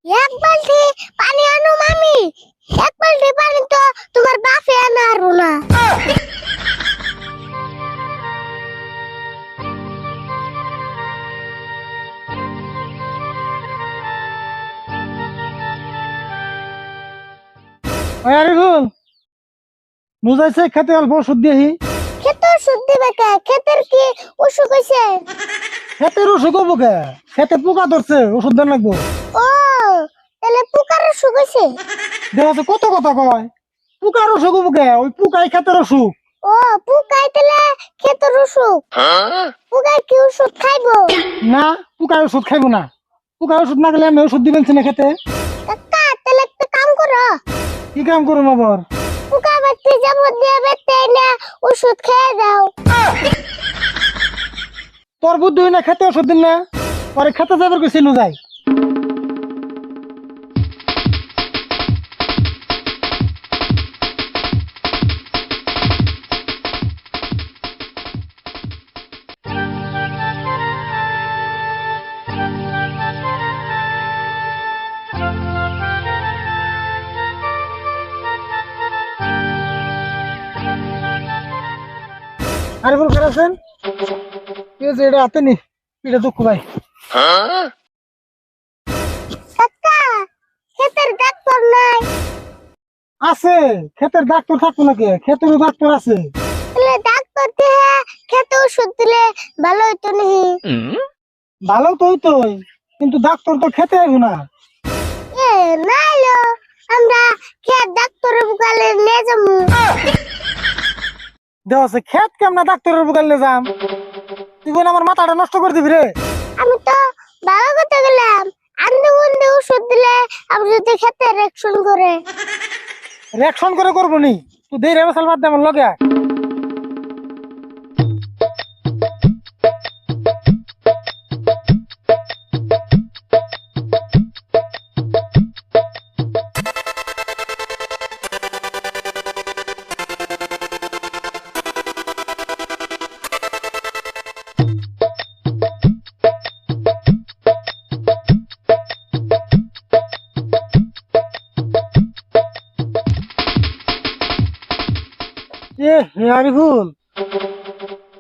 এক বালতি পানি আনো মামি। এক বালতি পানি তো তোমার বাপে আনারো না। আরে ভুল নুজাইছে খেতে অল্প ওষুধ দিয়েহি। ক্ষেতের শুদ্ধি বেকা ক্ষেতের কি অসুখ হইছে? খেতের ওষুধ হবো কে? খেতে পোকা ধরছে, ওষুধ দেন লাগবো। ও তাহলে পোকার অসুখ হইছে। দেখো কত কথা কয়, পোকার অসুখ হবো কে? ওই পোকাই খেতের অসুখ। ও পোকাই তাহলে ক্ষেতের অসুখ। পোকাই কি ওষুধ খাইবো? না, পোকায় ওষুধ খাইবো না। পোকায় ওষুধ না খেলে আমি ওষুধ দিবেন না খেতে। কাকা তাহলে একটা কাম করো, কি কাম করুম আবার? পোকা বাচ্চা যেমন দিয়ে বেতে না ওষুধ খেয়ে দাও। তোর বুদ্ধি হয় না খেতে ওষুধ দিন না, পরে খেতে যাবার কইছি নুজাই। আরে বল খারাপছেন কি হয়েছে? এটা হাতে নি, এটা দুঃখ ভাই। কাকা ক্ষেতের ডাক্তার নাই? আছে, খেতের ডাক্তার থাকবো নাকি? খেতেরও ডাক্তার আছে। তাহলে ডাক্তার দিয়ে খেতে ওষুধ দিলে ভালো হইতো নাকি? ভালো তো হইতোই, কিন্তু ডাক্তার তো খেতে আইবো না। এ নাইলো আমরা খেত ডাক্তারের বুকালে নিয়ে যাবো। দেওয়া আছে খেত কেমনা ডাক্তারের বুকালে যাম? তুই বোন আমার মাথাটা নষ্ট করে দিবি রে। আমি তো ভালো করতে গেলাম, আন্দে বন্দে ওষুধ দিলে আমি যদি খেতে রিঅ্যাকশন করে। রিঅ্যাকশন করে করবো নি, তুই দেই রে বাদ দে আমার লগে আয়। আরিফুল,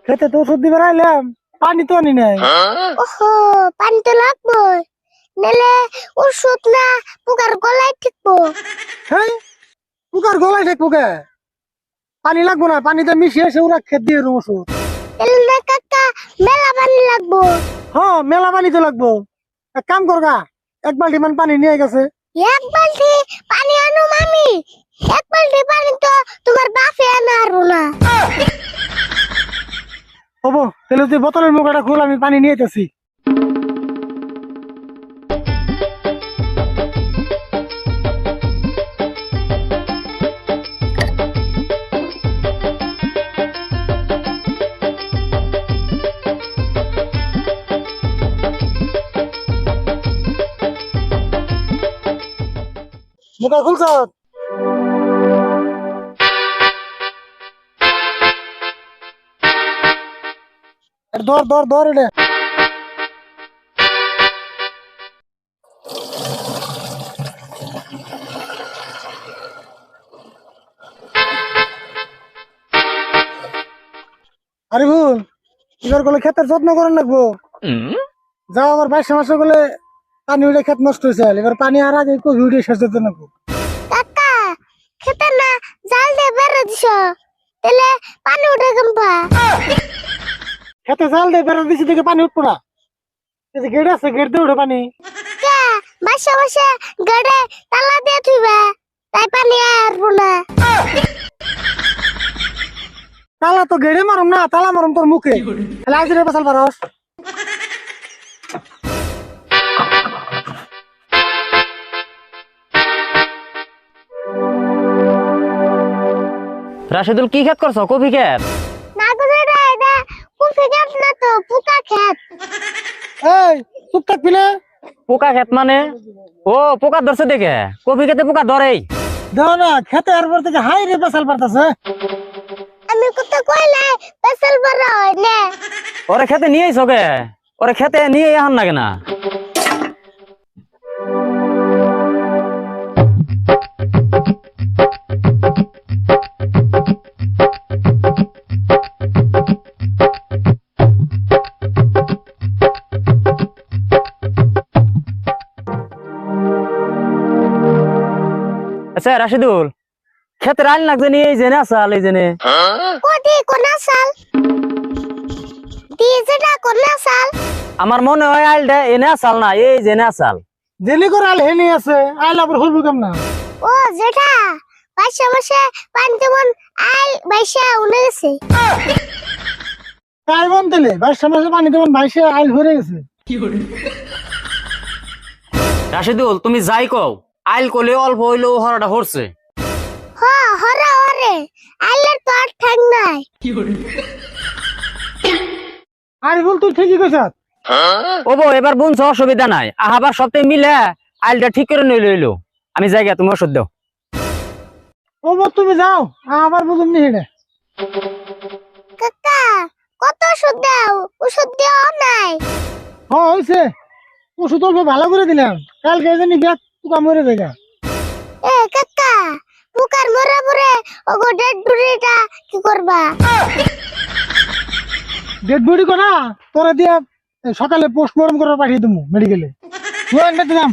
খেতে তো ওষুধ দিবার আইলাম, পানি তো আনি নাই। ওহো পানি তো লাগবো, নালে ওষুধ না পোকার গলায় ঠিকবো। হ্যাঁ, পুকার গলায় ঠেকবো কে? পানি লাগবো না, পানিতে মিশিয়ে এসে ওরা খেত দিয়ে দেবো ওষুধ। তাহলে না কাকা মেলা পানি লাগবো। হ্যাঁ, মেলা পানি তো লাগবো। এক কাম করগা, এক বালতি মান পানি নিয়ে গেছে। এক বালতি পানি আনো মামি। এক বালতি পানি তো তোমার বাপে আনারো না। হবো, তাহলে তুই বোতলের মুখটা খুল, আমি পানি নিয়ে যেতেছি। মুখা খুলছ? ধর ধর ধর এটা। আরে ভুল, এবার গেলে ক্ষেতের যত্ন করেন লাগবো। যাও আবার 22 মাসে গেলে পানি উঠে ক্ষেত নষ্ট হয়েছে, এবার পানি আর আগে কবি উঠে শেষ দিতে লাগবো। কাকা খেতে না জাল দিয়ে বেড়ে দিছ, তাহলে পানি উঠে কেমবা? খেতে জাল দিয়ে বেড়া দিছি থেকে পানি উঠবো না। এই যে গেট আছে, গেট দিয়ে উঠে পানি। কে বাসা বাসা গাড়ে তালা দিয়ে থুইবা, তাই পানি আসবো না। তালা তো গেড়ে মারুম না, তালা মারুম তোর মুখে। তাহলে আজ রে বাসাল পারস। রাশেদুল কি খেত করছো? কফি খেত? না করে এটা কফি খেত না তো পোকা খেত। এই চুপ থাকবি না? পোকা খেত মানে? ও পোকা ধরছে দেখে কফি খেতে পোকা ধরেই। দেখো না, খেতে এরপর থেকে হাই রে বাসাল পারতাছে। আমি কত কইলে পেছাল বড় হয় না। ওরে খেতে নিয়েই কে? ওরে খেতে নিয়ে আহান না কেনা? আচ্ছা রাশিদুল ক্ষেতের আইল লাগছে নি এই জেনে আসাল এই জেনে কোটি কোনা সাল ডিজেটা কোনা সাল আমার মনে হয় আইলটা এনে আসাল না এই জেনে আসাল জেলি করে আল হেনি আছে আইল আবার হইব কেমন ও যেটা বাইশা মাসে পানি যেমন আইল বাইশা উনে গেছে তাই বন তেলে বাইশে মাসে পানি তেমন বাইশে আইল হয়ে গেছে রাশিদুল তুমি যাই কও আইল কলে অল্প হইলেও হরাটা হরছে হ হরা হরে আইলের তো আর ঠ্যাং নাই আর বল তুই ঠিকই কইছ ও বউ এবার বুনছো অসুবিধা নাই আহাবার সপ্তাহে মিলে আইলটা ঠিক করে নই লইলো আমি জায়গা তুমি ওষুধ দাও ও বল তুমি যাও আবার বুঝুম নি হেডে কাকা কত ওষুধ দাও ওষুধ দেওয়া নাই হইছে ওষুধ অল্প ভালো করে দিলাম কালকে জানি ব্যাগ তুকা মরে যায়গা এ কাকা পুকার মরে মরে ওগো ডেড ডুরিটা কি করবা ডেড বডি করা তোরা দিয়া সকালে পোস্টমর্টম করে পাঠিয়ে দেবো মেডিকেলে দিলাম